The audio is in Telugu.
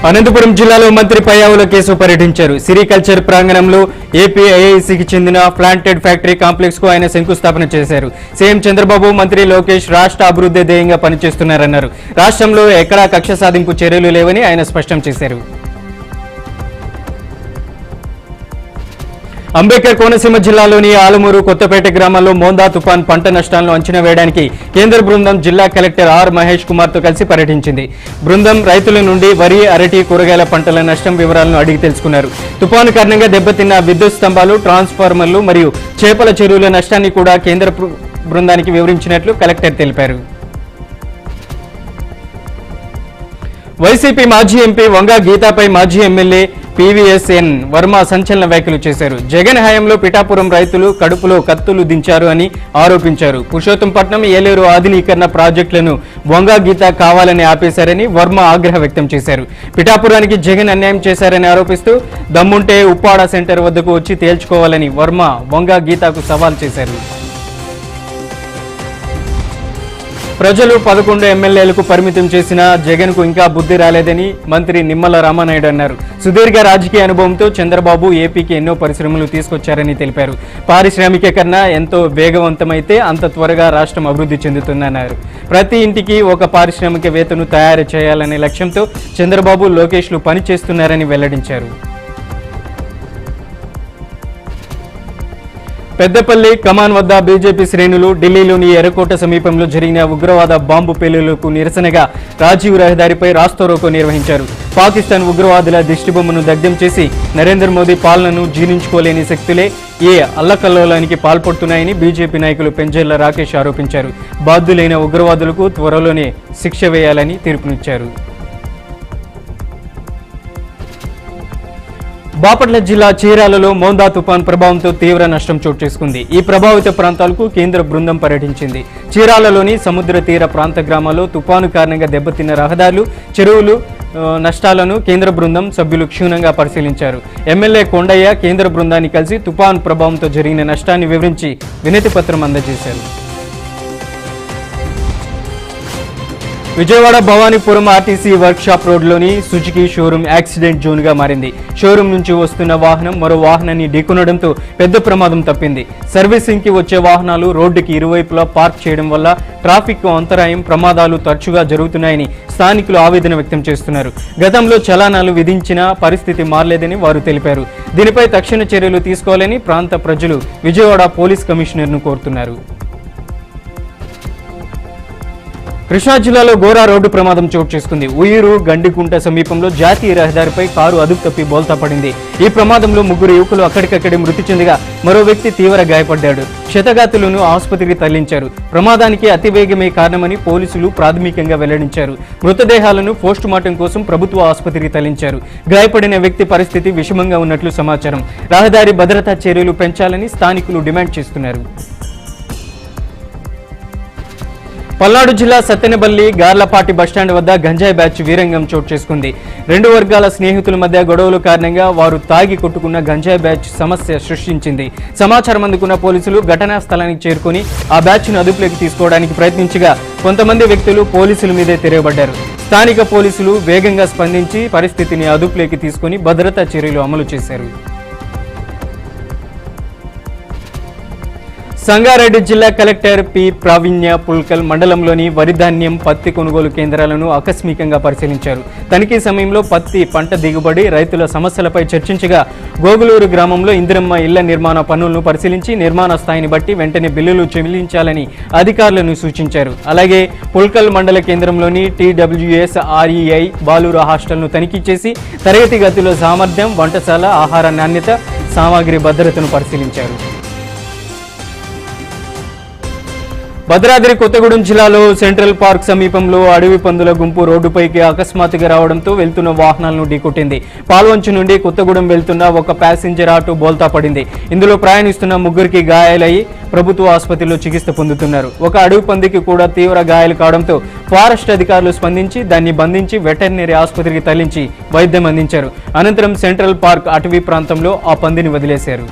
అనంతపురం జిల్లాలో మంత్రి పయ్యావుల కేశవ్ పర్యటించారు. సిరికల్చర్ ప్రాంగణంలో ఏపీఐఐసికి చెందిన ప్లాంటెడ్ ఫ్యాక్టరీ కాంప్లెక్స్ కు ఆయన శంకుస్థాపన చేశారు. సీఎం చంద్రబాబు, మంత్రి లోకేష్ రాష్ట్ర అభివృద్ధి ధ్యేయంగా పనిచేస్తున్నారన్నారు. రాష్ట్రంలో ఎక్కడా కక్ష సాధింపు చర్యలు లేవని ఆయన స్పష్టం చేశారు. అంబేద్కర్ కోనసీమ జిల్లాలోని ఆలమూరు, కొత్తపేట గ్రామాల్లో మోందా తుఫాన్ పంట నష్టాలను అంచనా వేయడానికి కేంద్ర బృందం జిల్లా కలెక్టర్ ఆర్ మహేష్ కుమార్ తో కలిసి పర్యటించింది. బృందం రైతుల నుండి వరి, అరటి, కూరగాయల పంటల నష్టం వివరాలను అడిగి తెలుసుకున్నారు. తుఫాను కారణంగా దెబ్బతిన్న విద్యుత్ స్తంభాలు, ట్రాన్స్ఫార్మర్లు మరియు చేపల చెరువుల నష్టాన్ని కూడా కేంద్ర బృందానికి వివరించినట్లు కలెక్టర్ తెలిపారు. వైసీపీ మాజీ ఎంపీ వంగా గీతాపై మాజీ ఎమ్మెల్యే పీవీఎస్ఎన్ వర్మ సంచలన వ్యాఖ్యలు చేశారు. జగన్ హయాంలో పిఠాపురం రైతులు కడుపులో కత్తులు దించారు అని ఆరోపించారు. పురుషోత్తంపట్నం, ఏలేరు ఆధునీకరణ ప్రాజెక్టులను వంగా గీత కావాలని ఆపేశారని వర్మ ఆగ్రహం వ్యక్తం చేశారు. పిఠాపురానికి జగన్ అన్యాయం చేశారని ఆరోపిస్తూ దమ్ముంటే ఉప్పాడ సెంటర్ వద్దకు వచ్చి తేల్చుకోవాలని వర్మ వంగా గీతకు సవాల్ చేశారు. ప్రజలు 11 ఎమ్మెల్యేలకు పరిమితం చేసిన జగన్ కు ఇంకా బుద్ధి రాలేదని మంత్రి నిమ్మల రామానాయుడు అన్నారు. సుదీర్ఘ రాజకీయ అనుభవంతో చంద్రబాబు ఏపీకి ఎన్నో పరిశ్రమలు తీసుకొచ్చారని తెలిపారు. పారిశ్రామికీకరణ ఎంతో వేగవంతమైతే అంత త్వరగా రాష్ట్రం అభివృద్ధి చెందుతుందన్నారు. ప్రతి ఇంటికి ఒక పారిశ్రామికవేత్తను తయారు చేయాలనే లక్ష్యంతో చంద్రబాబు, లోకేష్లు పనిచేస్తున్నారని వెల్లడించారు. పెద్దపల్లి కమాన్ వద్ద బీజేపీ శ్రేణులు ఢిల్లీలోని ఎర్రకోట సమీపంలో జరిగిన ఉగ్రవాద బాంబు పేలుళ్లకు నిరసనగా రాజీవ్ రహదారిపై రాస్తారోకో నిర్వహించారు. పాకిస్తాన్ ఉగ్రవాదుల దిష్టిబొమ్మను దగ్ధం చేసి నరేంద్ర మోదీ పాలనను జీర్ణించుకోలేని శక్తులే ఈ అల్లకల్లోలానికి పాల్పడుతున్నాయని బీజేపీ నాయకులు పెంజెర్ల రాకేష్ ఆరోపించారు. బాధ్యులైన ఉగ్రవాదులకు త్వరలోనే శిక్ష వేయాలని తీర్పునిచ్చారు. బాపట్ల జిల్లా చీరాలలో మోందా తుఫాన్ ప్రభావంతో తీవ్ర నష్టం చోటు చేసుకుంది. ఈ ప్రభావిత ప్రాంతాలకు కేంద్ర బృందం పర్యటించింది. చీరాలలోని సముద్ర తీర ప్రాంత గ్రామాల్లో తుఫాను కారణంగా దెబ్బతిన్న రహదారులు, చెరువులు నష్టాలను కేంద్ర బృందం సభ్యులు క్షుణ్ణంగా పరిశీలించారు. ఎమ్మెల్యే కొండయ్య కేంద్ర బృందాన్ని కలిసి తుఫాను ప్రభావంతో జరిగిన నష్టాన్ని వివరించి వినతి పత్రం అందజేశారు. విజయవాడ భవానీపురం ఆర్టీసీ వర్క్షాప్ రోడ్లోని సుజుకి షోరూం యాక్సిడెంట్ జోన్గా మారింది. షోరూం నుంచి వస్తున్న వాహనం మరో వాహనాన్ని ఢీకొనడంతో పెద్ద ప్రమాదం తప్పింది. సర్వీసింగ్కి వచ్చే వాహనాలు రోడ్డుకి ఇరువైపులా పార్క్ చేయడం వల్ల ట్రాఫిక్ అంతరాయం, ప్రమాదాలు తరచుగా జరుగుతున్నాయని స్థానికులు ఆవేదన వ్యక్తం చేస్తున్నారు. గతంలో చలానాలు విధించిన పరిస్థితి మారలేదని వారు తెలిపారు. దీనిపై తక్షణ చర్యలు తీసుకోవాలని ప్రాంత ప్రజలు విజయవాడ పోలీస్ కమిషనర్ను కోరుతున్నారు. కృష్ణా జిల్లాలో ఘోర రోడ్డు ప్రమాదం చోటు చేసుకుంది. ఉయ్యూరు గండికుంట సమీపంలో జాతీయ రహదారిపై కారు అదుపు తప్పి బోల్తా పడింది. ఈ ప్రమాదంలో 3 యువకులు అక్కడికక్కడే మృతి చెందగా మరో వ్యక్తి తీవ్ర గాయపడ్డాడు. క్షతగాతులను ఆసుపత్రికి తరలించారు. ప్రమాదానికి అతివేగమే కారణమని పోలీసులు ప్రాథమికంగా వెల్లడించారు. మృతదేహాలను పోస్టుమార్టం కోసం ప్రభుత్వ ఆసుపత్రికి తరలించారు. గాయపడిన వ్యక్తి పరిస్థితి విషమంగా ఉన్నట్లు సమాచారం. రహదారి భద్రతా చర్యలు పెంచాలని స్థానికులు డిమాండ్ చేస్తున్నారు. పల్నాడు జిల్లా సత్తెనపల్లి గార్లపాటి బస్టాండ్ వద్ద గంజాయి బ్యాచ్ వీరంగం చోటు చేసుకుంది. 2 వర్గాల స్నేహితుల మధ్య గొడవల కారణంగా వారు తాగి కొట్టుకున్న గంజాయి బ్యాచ్ సమస్య సృష్టించింది. సమాచారం అందుకున్న పోలీసులు ఘటనా స్థలానికి చేరుకుని ఆ బ్యాచ్ను అదుపులోకి తీసుకోవడానికి ప్రయత్నించగా కొంతమంది వ్యక్తులు పోలీసుల మీదే తిరగబడ్డారు. స్థానిక పోలీసులు వేగంగా స్పందించి పరిస్థితిని అదుపులోకి తీసుకుని భద్రతా చర్యలు అమలు చేశారు. సంగారెడ్డి జిల్లా కలెక్టర్ పి ప్రావీణ్య పుల్కల్ మండలంలోని వరి, ధాన్యం, పత్తి కొనుగోలు కేంద్రాలను ఆకస్మికంగా పరిశీలించారు. తనిఖీ సమయంలో పత్తి పంట దిగుబడి, రైతుల సమస్యలపై చర్చించగా గోగులూరు గ్రామంలో ఇందిరమ్మ ఇళ్ల నిర్మాణ పనులను పరిశీలించి నిర్మాణ స్థాయిని బట్టి వెంటనే బిల్లులు చెల్లించాలని అధికారులను సూచించారు. అలాగే పుల్కల్ మండల కేంద్రంలోని TWS REI బాలూరు హాస్టల్ను తనిఖీ చేసి తరగతి గదుల సామర్థ్యం, వంటశాల, ఆహార నాణ్యత, సామాగ్రి భద్రతను పరిశీలించారు. భద్రాద్రి కొత్తగూడెం జిల్లాలో సెంట్రల్ పార్క్ సమీపంలో అడవి పందుల గుంపు రోడ్డుపైకి అకస్మాత్తుగా రావడంతో వెళ్తున్న వాహనాలను ఢీకొట్టింది. పాల్వంచు నుండి కొత్తగూడెం వెళ్తున్న ఒక ప్యాసింజర్ ఆటో బోల్తా పడింది. ఇందులో ప్రయాణిస్తున్న 3కి గాయాలయ్యి ప్రభుత్వ ఆసుపత్రిలో చికిత్స పొందుతున్నారు. ఒక అడవి పందికి కూడా తీవ్ర గాయాలు కావడంతో ఫారెస్ట్ అధికారులు స్పందించి దాన్ని బంధించి వెటర్నరీ ఆసుపత్రికి తరలించి వైద్యం అందించారు. అనంతరం సెంట్రల్ పార్క్ అటవీ ప్రాంతంలో ఆ పందిని వదిలేశారు.